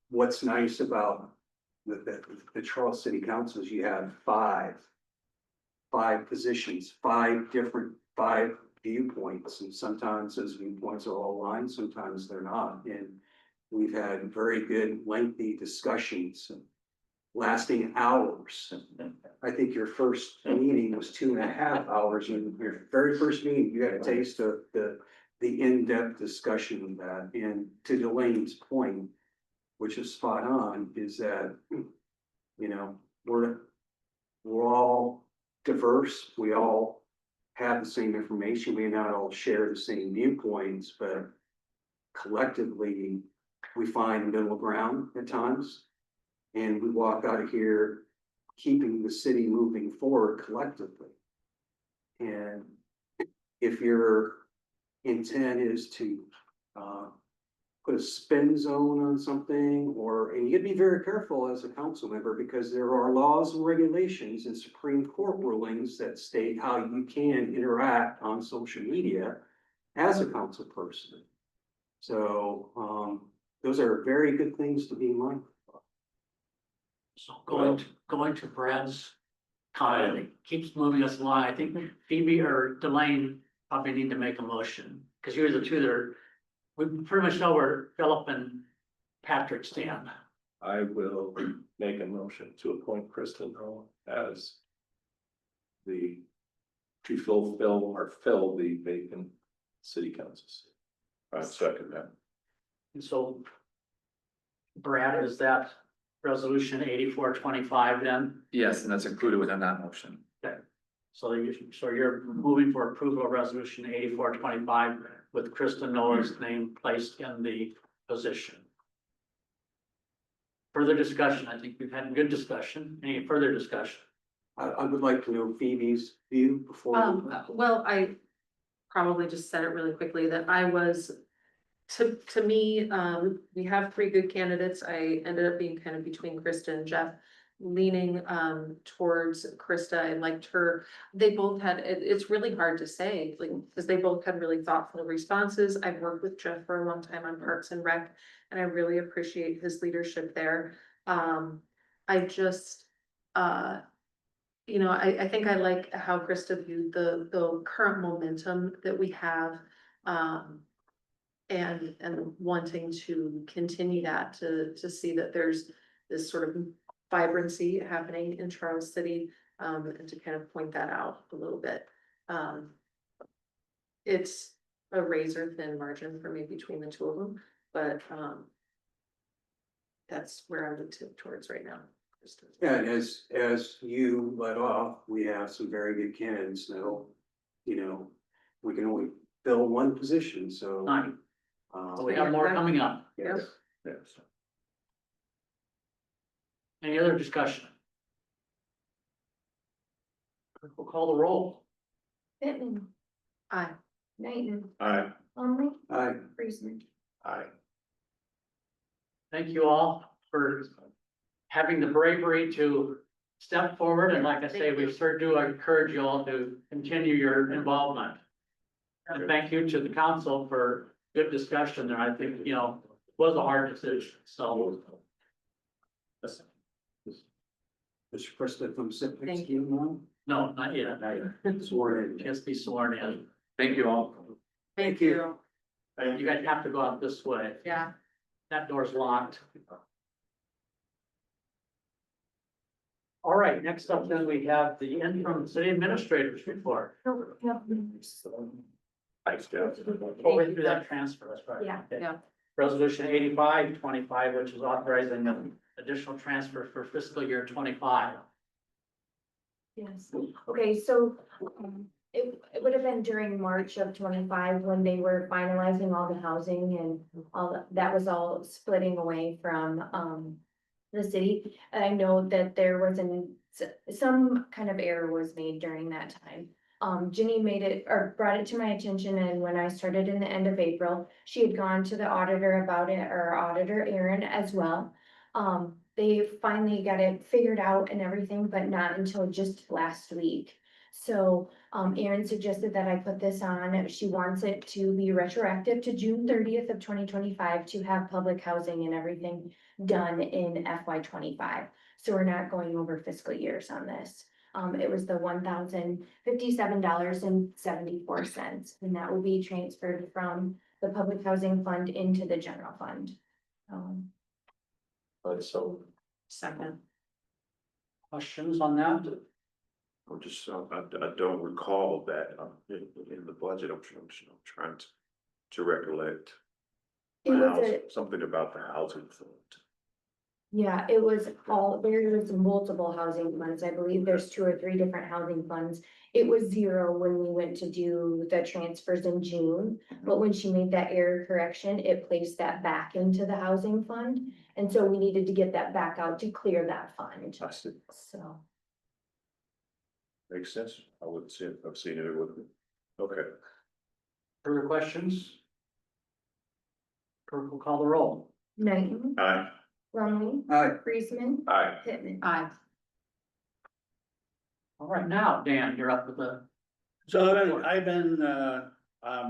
What's nice about the Charles City Council is you have five positions, 5 viewpoints, and sometimes those viewpoints are all aligned, sometimes they're not. And we've had very good lengthy discussions lasting hours. I think your first meeting was 2.5 hours, and your very first meeting, you had a taste of the in-depth discussion of that. And to Delaine's point, which is spot on, is that, you know, we're all diverse, we all have the same information, we may not all share the same viewpoints, but collectively, we find middle ground at times. And we walk out of here keeping the city moving forward collectively. And if your intent is to put a spin zone on something, and you gotta be very careful as a council member, because there are laws and regulations and Supreme Court rulings that state how you can interact on social media as a council person. So those are very good things to be mindful. So going to Brad's comment, it keeps moving us along. I think Phoebe or Delane probably need to make a motion, because you're the two that are, we pretty much know where Philip and Patrick stand. I will make a motion to appoint Kristen Hull as to fulfill or fill the vacant city council seat. I second that. And so Brad, is that resolution 8425 then? Yes, and that's included within that motion. So you're moving for approval of resolution 8425 with Kristen Noah's name placed in the position. Further discussion, I think we've had good discussion. Any further discussion? I would like to know Phoebe's view before. Well, I probably just said it really quickly that I was, to me, we have 3 good candidates. I ended up being kind of between Krista and Jeff, leaning towards Krista. I liked her. They both had, it's really hard to say, like, because they both had really thoughtful responses. I've worked with Jeff for a long time on Parks and Rec, and I really appreciate his leadership there. I just, you know, I think I like how Krista viewed the current momentum that we have. And wanting to continue that to see that there's this sort of vibrancy happening in Charles City, and to kind of point that out a little bit. It's a razor thin margin for me between the two of them, but that's where I would tip towards right now. Yeah, and as you let off, we have some very good candidates now. You know, we can only fill one position, so. Nine. So we have more coming up. Yes. Yes. Any other discussion? We'll call the roll. Pittman, Aye. Knighton, Aye. Longley, Aye. Friesman. Aye. Thank you all for having the bravery to step forward. And like I say, we sure do encourage you all to continue your involvement. And thank you to the council for good discussion there. I think, you know, it was a hard decision, so. Mr. Krista from Civic. Thank you. No, not yet. Sworn in. Just be sworn in. Thank you all. Thank you. You guys have to go out this way. Yeah. That door's locked. All right, next up then we have the interim city administrator's report. Thanks, Jeff. Oh, we through that transfer, that's right. Yeah. Okay. Yeah. Resolution 85-25, which is authorizing an additional transfer for fiscal year 25. Yes, okay, so, it would have been during March of 25 when they were finalizing all the housing and that was all splitting away from, the city. I know that there was some kind of error was made during that time. Ginny made it, or brought it to my attention, and when I started in the end of April, she had gone to the auditor about it, or auditor Aaron as well. They finally got it figured out and everything, but not until just last week. So, Aaron suggested that I put this on. She wants it to be retroactive to June 30th of 2025 to have public housing and everything done in FY 25. So we're not going over fiscal years on this. It was the $1,057.74, and that will be transferred from the public housing fund into the general fund. But so, Second. Questions on that? I'm just, I don't recall that, in the budget, I'm trying to recollect. It was Something about the housing fund. Yeah, it was there was multiple housing funds. I believe there's 2 or 3 different housing funds. It was 0 when we went to do the transfers in June. But when she made that error correction, it placed that back into the housing fund. And so we needed to get that back out to clear that fund. I see. So, Makes sense. I would say, I've seen it with me. Okay. Further questions? Clerk will call the roll. Knighton, Aye. Longley, Aye. Friesman, Aye. Pittman. Aye. All right, now, Dan, you're up with the. So I've been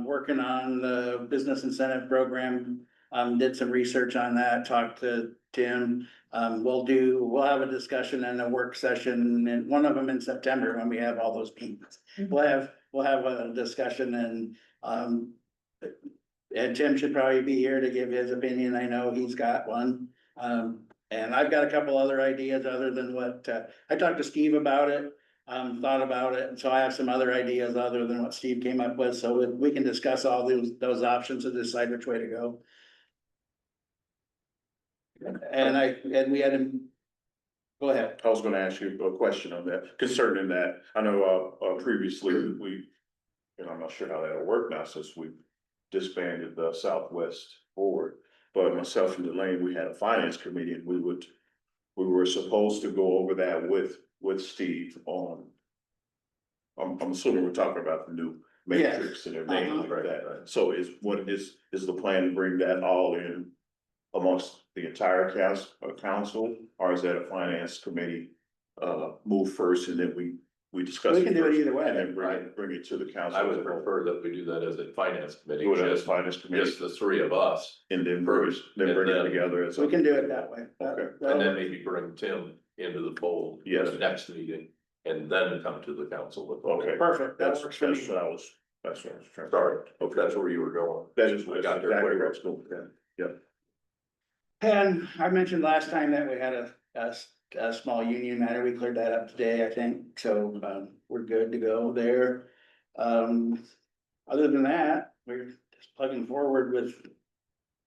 working on the business incentive program, did some research on that, talked to Tim. We'll have a discussion and a work session, and one of them in September when we have all those meetings. We'll have a discussion and Tim should probably be here to give his opinion. I know he's got one. And I've got a couple other ideas other than what, I talked to Steve about it, thought about it, and so I have some other ideas other than what Steve came up with, so we can discuss all those options and decide which way to go. And we had him, go ahead. I was gonna ask you a question on that, concerning that. I know, previously, I'm not sure how that'll work now since we disbanded the Southwest Board. But myself and Delane, we had a finance committee and we were supposed to go over that with Steve on. I'm assuming we're talking about the new matrix and everything like that. So is the plan to bring that all in amongst the entire council, or is that a finance committee move first and then we discuss? We can do it first either way. And then bring it to the council. I would prefer that we do that as a finance committee. Do it as just- finance committee. Just the 3 of us, And then first, then and bring it then- together as. We can do it that way. Okay. and then maybe bring Tim into the fold. for Yes. the next meeting, and then come to the council with. Okay. Perfect, that That's works for me. what I was trying. Sorry, if that's where you were going. That is I what got there exactly quicker. where I was going. Yeah. And I mentioned last time that we had a small union matter. We cleared that up today, I think, so, we're good to go there. Other than that, we're just plugging forward with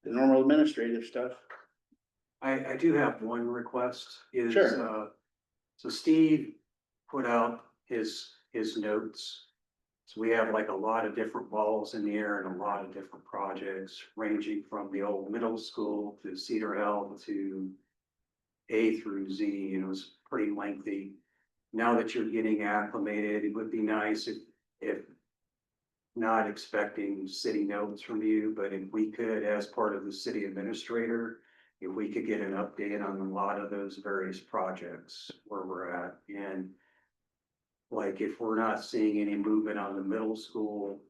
the normal administrative stuff. I do have one request is, Sure. So Steve put out his notes. So we have like a lot of different balls in the air and a lot of different projects ranging from the old middle school to Cedar Hill to A through Z, and it was pretty lengthy. Now that you're getting acclimated, it would be nice if not expecting city notes from you, but if we could, as part of the city administrator, if we could get an update on a lot of those various projects where we're at. And like, if we're not seeing any movement on the middle school,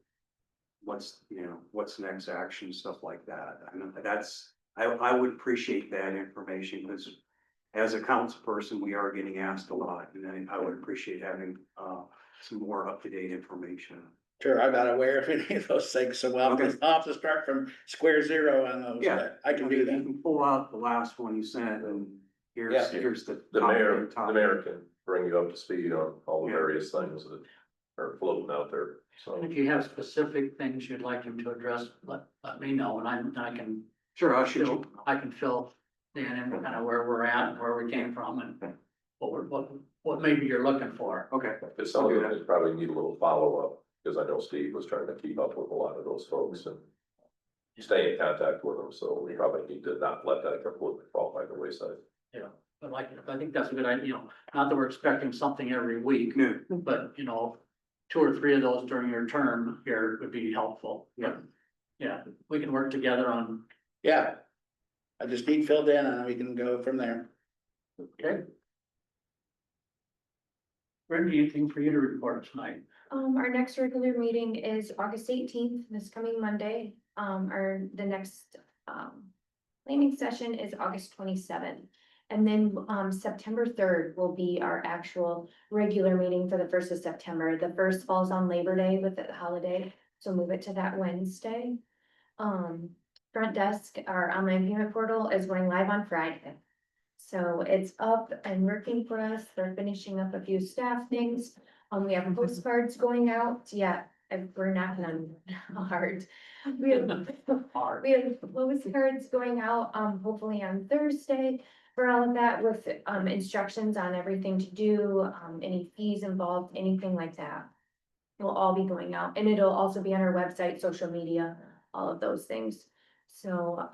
what's next action, stuff like that. I know I would appreciate that information, because as a council person, we are getting asked a lot, and I would appreciate having some more up-to-date information. Sure, I'm not aware of any of those things, so I'll have to start from square zero on those, Yeah. but I can do You that. can pull out the last one you sent, and Yeah. here's the. The top mayor of top. can bring you up to speed on all the various things that are floating out there, so. And if you have specific things you'd like him to address, let me know, and I can Sure, I'll shoot fill, you. I can fill in and kind of where we're at and where we came from and what maybe you're looking for. Okay. Cause some of them probably need a little follow-up, because I know Steve was trying to keep up with a lot of those folks and stay in contact with them, so we probably need to not let that completely fall by the wayside. Yeah, but like, I think that's a good idea, not that we're expecting something every week, No. but 2 or 3 of those during your term here would be helpful. Yeah. Yeah, we can work together on, Yeah. I just need filled in and we can go from there. okay? Brittany, anything for you to report tonight? Our next regular meeting is August 18th, this coming Monday. The next, planning session is August 27th. And then, September 3rd will be our actual regular meeting for the 1st of September. The first falls on Labor Day with the holiday, so move it to that Wednesday. Front desk, our online payment portal is going live on Friday. So it's up and working for us. They're finishing up a few staff things. We have postcards going out. Yeah, we're knocking on hard. We have postcards going out, hopefully on Thursday for all of that with, instructions on everything to do, any fees involved, anything like that. Will all be going out and it'll also be on our website, social media, all of those things. So,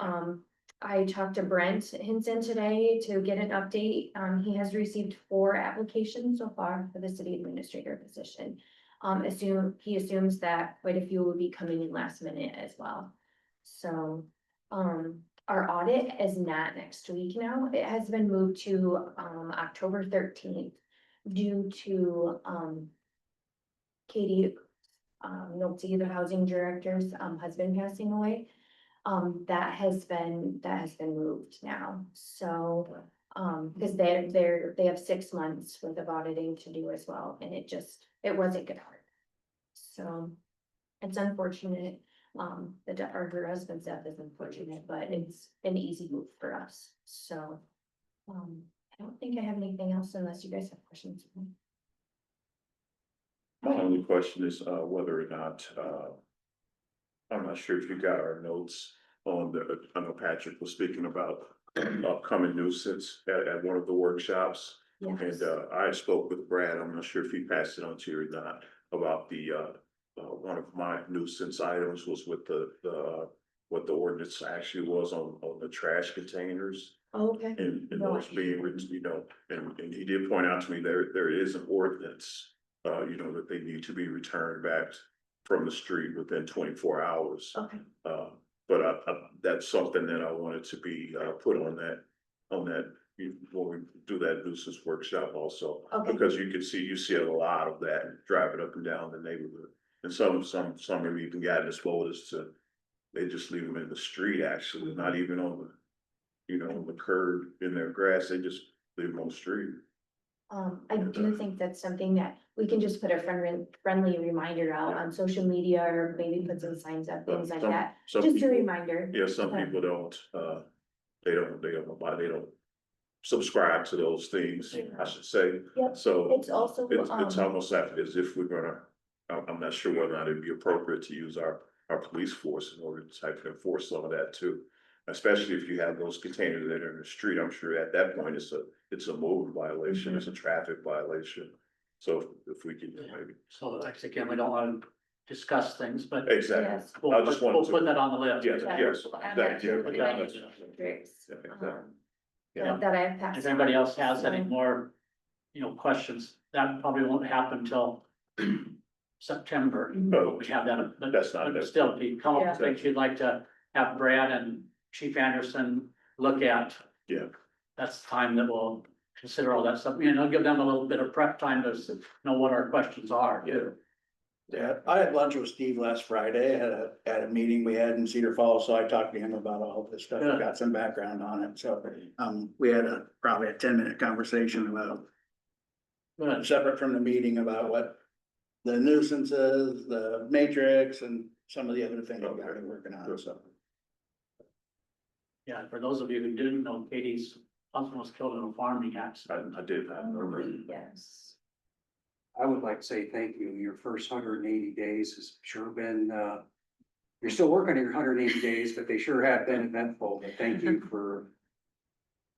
I talked to Brent Hinson today to get an update. He has received 4 applications so far for the city administrator position. He assumes that quite a few will be coming in last minute as well. So, our audit is not next week now. It has been moved to, October 13th due to, Katie, Nolte, the housing director's, husband passing away. That has been moved now, so, because they have 6 months worth of auditing to do as well, and it wasn't gonna work. So, it's unfortunate, her husband's death is unfortunate, but it's an easy move for us, so. I don't think I have anything else unless you guys have questions. My only question is, whether or not, I'm not sure if you got our notes on I know Patrick was speaking about upcoming nuisance at one of the workshops. Yes. And, I spoke with Brad, I'm not sure if he passed it on to you or not, about one of my nuisance items was with what the ordinance actually was on the trash containers. Okay. And No, those being, and he did point out to me there is an ordinance, that they need to be returned back from the street within 24 hours. Okay. But that's something that I wanted to be, put on that, when we do that nuisance workshop also. Okay. Because you see a lot of that driving up and down the neighborhood. And some have even gotten as bold as to, they just leave them in the street, actually, not even on the curb in their grass, they just leave them on the street. I do think that's something that we can just put a friendly reminder out on social media or maybe put some signs up, things like that. Some Just a people- reminder. Yeah, some people don't, they don't subscribe to those things, I should say. Yep. So It's also, it's almost like as if we're gonna, I'm not sure whether or not it'd be appropriate to use our police force in order to type of enforce some of that too. Especially if you have those containers that are in the street, I'm sure at that point it's a mode violation, it's a traffic violation. So if we could maybe. So like, again, we don't want to discuss things, but Exactly. yes. I just wanted we'll to- put that on the list. Yes, yes, Add that, that yeah. to the Yeah. metrics, exactly. Yeah. that I have passed. If anybody on. else has any So, more, questions, that probably won't happen until September. No, We have that, but That's not- but still, if you come up with Yeah. things you'd like to have Brad and Chief Anderson look at. Yeah. That's the time that we'll consider all that stuff, I'll give them a little bit of prep time to know what our questions are. Yeah. Yeah, I had lunch with Steve last Friday at a meeting we had in Cedar Falls, so I talked to him about all this stuff, Good. got some background on it, so. We had probably a 10-minute conversation about, Good. separate from the meeting, about what the nuisances, the matrix, and some of the other things we've been working on, so. Yeah, for those of you who didn't know, Katie's husband was killed in a farming accident. I did, I remember. Yes. I would like to say thank you. Your first 180 days has sure been, you're still working on your 180 days, but they sure have been eventful. But thank you for,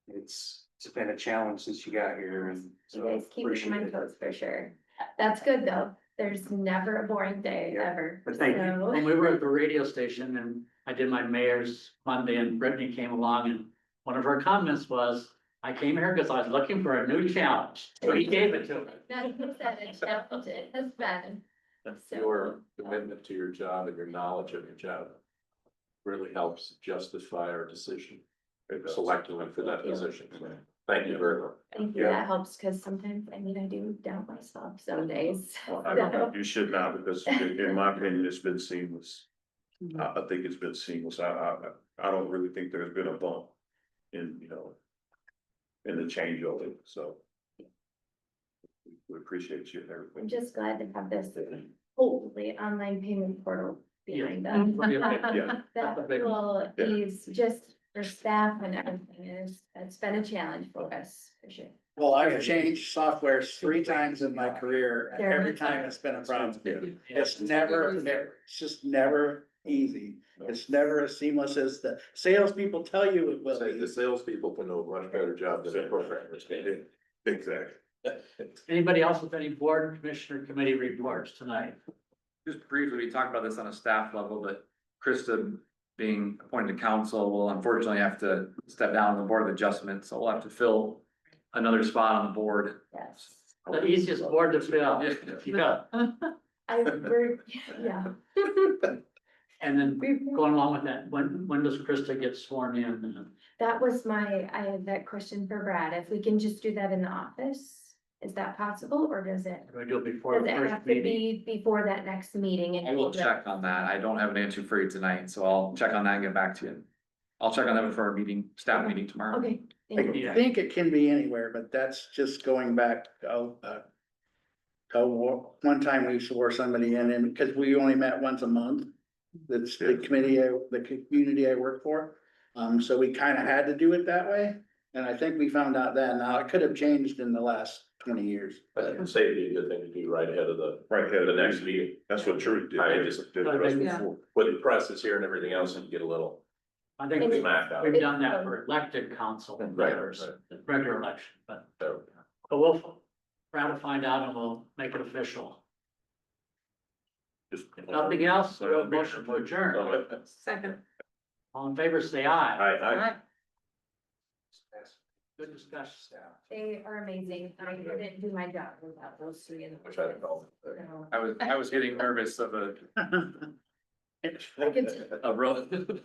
it's been a challenge since you got here and You so guys keep me on my appreciate it. toes for sure. That's good though. There's never a boring day Yeah. ever. But thank you. So- When we were at the radio station and I did my mayor's Monday and Brittany came along and one of her comments was, I came here because I was looking for a new challenge. So he gave it to me. That's what I said, it challenged it has been. So- Your commitment to your job and your knowledge of your job really helps justify our decision in selecting them for that position. Thank you very much. Thank you, that helps, cause sometimes I do doubt myself some days. You should not, because in my opinion, it's been seamless. I think it's been seamless. I don't really think there's been a bump in, in the change of it, so. We appreciate you and I'm everything. just glad to have this hopefully online payment portal behind us. Yeah. That will ease just for staff and everything it's been a challenge for us, for sure. Well, I've changed software 3 times in my career, and There. every time it's been a problem. Yeah. It's it's just never easy. It's never as seamless as the salespeople tell you it will Say be. the salespeople can do a much better job than the programmers can do. Exactly. Anybody else with any board, commissioner, committee reports tonight? Just briefly, we talked about this on a staff level, but Krista being appointed to council will unfortunately have to step down on the Board of Adjustment, so we'll have to fill another spot on the board. Yes. The easiest board to fill. Yeah. Yeah. And then going along with that, when does Krista get sworn in? That was I had that question for Brad, if we can just do that in the office, is that possible, or does it? Do we do it before Does the it first have to meeting? be before that next meeting? And I will check on that. I don't have an answer for you tonight, so I'll check on that and get back to you. I'll check on that before our meeting, staff meeting tomorrow. Okay, thank you. I think it can be anywhere, but that's just going back, one time we swore somebody in, and because we only met once a month. That's the committee, the community I work for, so we kind of had to do it that way, and I think we found out that now it could have changed in the last 20 years. I think it'd be a good thing to do right ahead of the next meeting. That's what Trudy did. I just Did I it think- before. With the press is here and everything else, and get a little I think And smacked out. we've done that for elected council Right, members, right. regular election, but So, we'll try to find out and we'll make it official. just. If nothing else, we'll have a motion to adjourn. Second. All in favor, say aye. I. Good discussion. They are amazing, I didn't do my job without those 3 in the. Wish I'd known. So- I was getting nervous of I could a road.